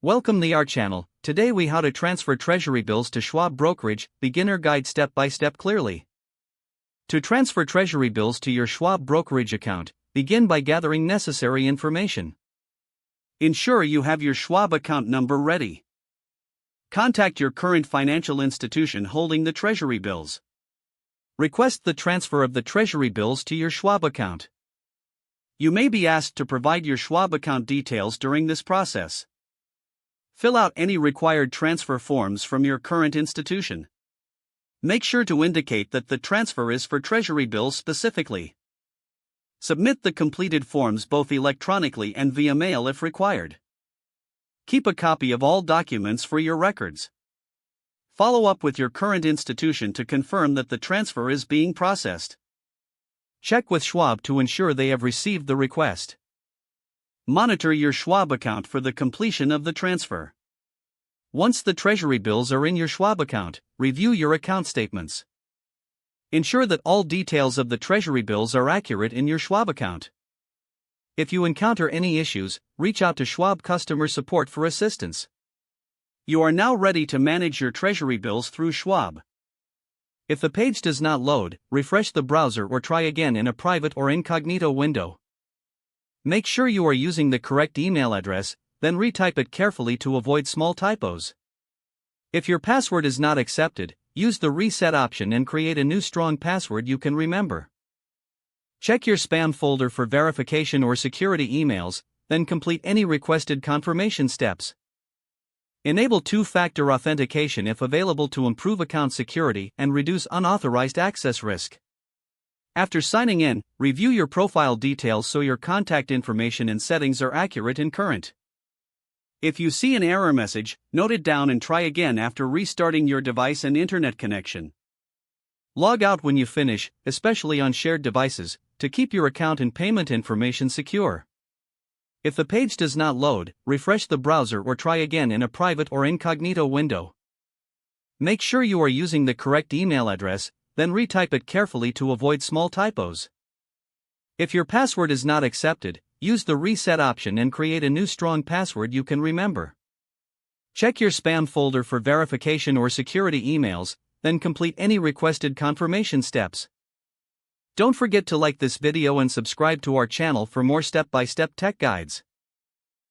Welcome to our channel. Today we how to transfer Treasury bills to Schwab Brokerage, beginner guide step by step clearly. To transfer Treasury bills to your Schwab Brokerage account, begin by gathering necessary information. Ensure you have your Schwab account number ready. Contact your current financial institution holding the Treasury bills. Request the transfer of the Treasury bills to your Schwab account. You may be asked to provide your Schwab account details during this process. Fill out any required transfer forms from your current institution. Make sure to indicate that the transfer is for Treasury bills specifically. Submit the completed forms both electronically and via mail if required. Keep a copy of all documents for your records. Follow up with your current institution to confirm that the transfer is being processed. Check with Schwab to ensure they have received the request. Monitor your Schwab account for the completion of the transfer. Once the Treasury bills are in your Schwab account, review your account statements. Ensure that all details of the Treasury bills are accurate in your Schwab account. If you encounter any issues, reach out to Schwab customer support for assistance. You are now ready to manage your Treasury bills through Schwab. If the page does not load, refresh the browser or try again in a private or incognito window. Make sure you are using the correct email address, then retype it carefully to avoid small typos. If your password is not accepted, use the reset option and create a new strong password you can remember. Check your spam folder for verification or security emails, then complete any requested confirmation steps. Enable two-factor authentication if available to improve account security and reduce unauthorized access risk. After signing in, review your profile details so your contact information and settings are accurate and current. If you see an error message, note it down and try again after restarting your device and internet connection. Log out when you finish, especially on shared devices, to keep your account and payment information secure. If the page does not load, refresh the browser or try again in a private or incognito window. Make sure you are using the correct email address, then retype it carefully to avoid small typos. If your password is not accepted, use the reset option and create a new strong password you can remember. Check your spam folder for verification or security emails, then complete any requested confirmation steps. Don't forget to like this video and subscribe to our channel for more step-by-step tech guides.